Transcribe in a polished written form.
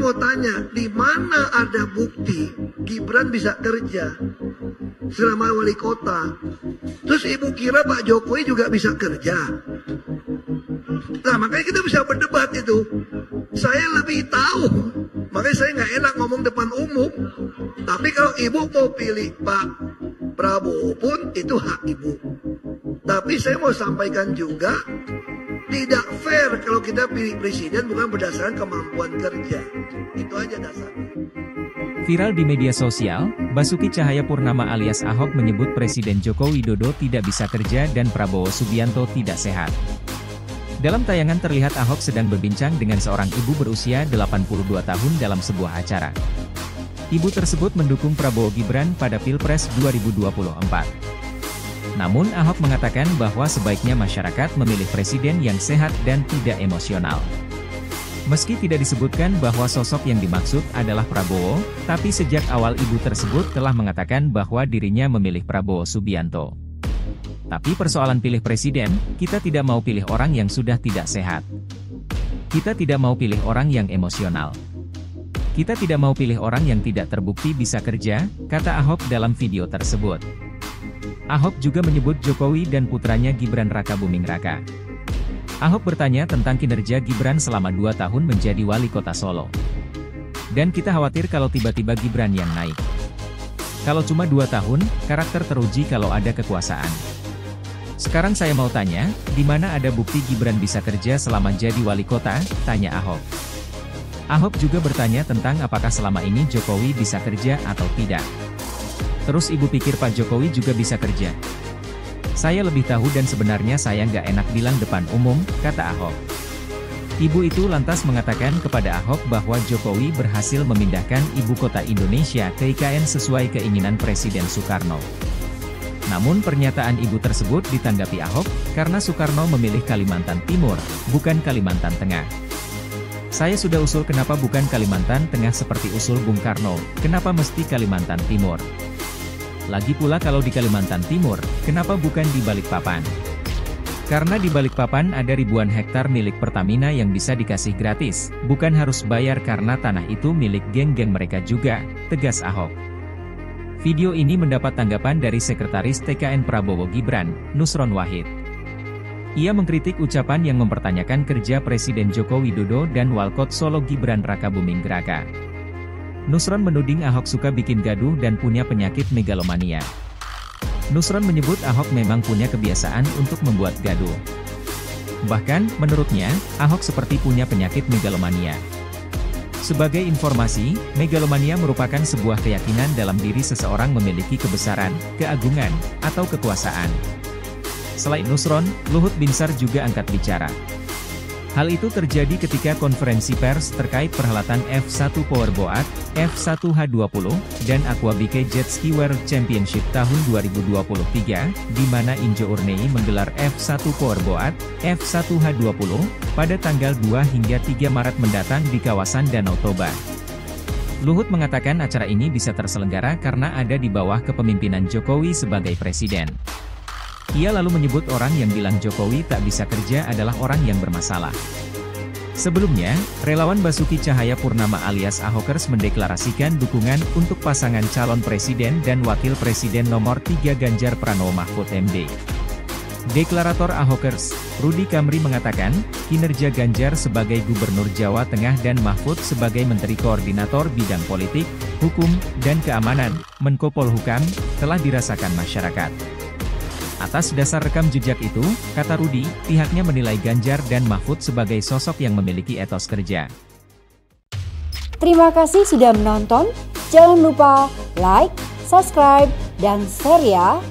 mau tanya, di mana ada bukti Gibran bisa kerja selama wali kota? Terus ibu kira Pak Jokowi juga bisa kerja? Nah, makanya kita bisa berdebat itu. Saya lebih tahu, makanya saya nggak enak ngomong depan umum. Tapi kalau ibu mau pilih Pak Prabowo pun itu hak ibu. Tapi saya mau sampaikan juga, tidak fair kalau kita pilih presiden bukan berdasarkan kemampuan kerja. Itu aja dasarnya. Viral di media sosial, Basuki Cahayapurnama alias Ahok menyebut Presiden Joko Widodo tidak bisa kerja dan Prabowo Subianto tidak sehat. Dalam tayangan terlihat Ahok sedang berbincang dengan seorang ibu berusia 82 tahun dalam sebuah acara. Ibu tersebut mendukung Prabowo Gibran pada Pilpres 2024. Namun Ahok mengatakan bahwa sebaiknya masyarakat memilih presiden yang sehat dan tidak emosional. Meski tidak disebutkan bahwa sosok yang dimaksud adalah Prabowo, tapi sejak awal ibu tersebut telah mengatakan bahwa dirinya memilih Prabowo Subianto. Tapi persoalan pilih presiden, kita tidak mau pilih orang yang sudah tidak sehat. Kita tidak mau pilih orang yang emosional. Kita tidak mau pilih orang yang tidak terbukti bisa kerja, kata Ahok dalam video tersebut. Ahok juga menyebut Jokowi dan putranya Gibran Rakabuming Raka. Ahok bertanya tentang kinerja Gibran selama 2 tahun menjadi wali kota Solo. Dan kita khawatir kalau tiba-tiba Gibran yang naik. Kalau cuma 2 tahun, karakter teruji kalau ada kekuasaan. Sekarang saya mau tanya, di mana ada bukti Gibran bisa kerja selama jadi wali kota? Tanya Ahok. Ahok juga bertanya tentang apakah selama ini Jokowi bisa kerja atau tidak. Terus ibu pikir Pak Jokowi juga bisa kerja? Saya lebih tahu dan sebenarnya saya nggak enak bilang depan umum, kata Ahok. Ibu itu lantas mengatakan kepada Ahok bahwa Jokowi berhasil memindahkan ibu kota Indonesia ke IKN sesuai keinginan Presiden Soekarno. Namun pernyataan ibu tersebut ditanggapi Ahok, karena Soekarno memilih Kalimantan Timur, bukan Kalimantan Tengah. Saya sudah usul kenapa bukan Kalimantan Tengah seperti usul Bung Karno, kenapa mesti Kalimantan Timur? Lagi pula kalau di Kalimantan Timur, kenapa bukan di Balikpapan? Karena di Balikpapan ada ribuan hektar milik Pertamina yang bisa dikasih gratis, bukan harus bayar karena tanah itu milik geng-geng mereka juga, tegas Ahok. Video ini mendapat tanggapan dari Sekretaris TKN Prabowo Gibran, Nusron Wahid. Ia mengkritik ucapan yang mempertanyakan kerja Presiden Joko Widodo dan Walkot Solo Gibran Rakabuming Raka. Nusron menuding Ahok suka bikin gaduh dan punya penyakit megalomania. Nusron menyebut Ahok memang punya kebiasaan untuk membuat gaduh. Bahkan, menurutnya, Ahok seperti punya penyakit megalomania. Sebagai informasi, megalomania merupakan sebuah keyakinan dalam diri seseorang memiliki kebesaran, keagungan, atau kekuasaan. Selain Nusron, Luhut Binsar juga angkat bicara. Hal itu terjadi ketika konferensi pers terkait perhelatan F1 Powerboat, F1H20, dan Aquabike Jet Ski World Championship tahun 2023, di mana Injo Urnei menggelar F1 Powerboat, F1H20, pada tanggal 2 hingga 3 Maret mendatang di kawasan Danau Toba. Luhut mengatakan acara ini bisa terselenggara karena ada di bawah kepemimpinan Jokowi sebagai presiden. Ia lalu menyebut orang yang bilang Jokowi tak bisa kerja adalah orang yang bermasalah. Sebelumnya, relawan Basuki Cahayapurnama alias Ahokers mendeklarasikan dukungan untuk pasangan calon presiden dan wakil presiden nomor 3 Ganjar Pranowo Mahfud MD. Deklarator Ahokers, Rudy Kamri mengatakan, kinerja Ganjar sebagai Gubernur Jawa Tengah dan Mahfud sebagai Menteri Koordinator Bidang Politik, Hukum, dan Keamanan, Menko Polhukam, telah dirasakan masyarakat. Atas dasar rekam jejak itu, kata Rudy, pihaknya menilai Ganjar dan Mahfud sebagai sosok yang memiliki etos kerja. Terima kasih sudah menonton, jangan lupa like, subscribe, dan share ya!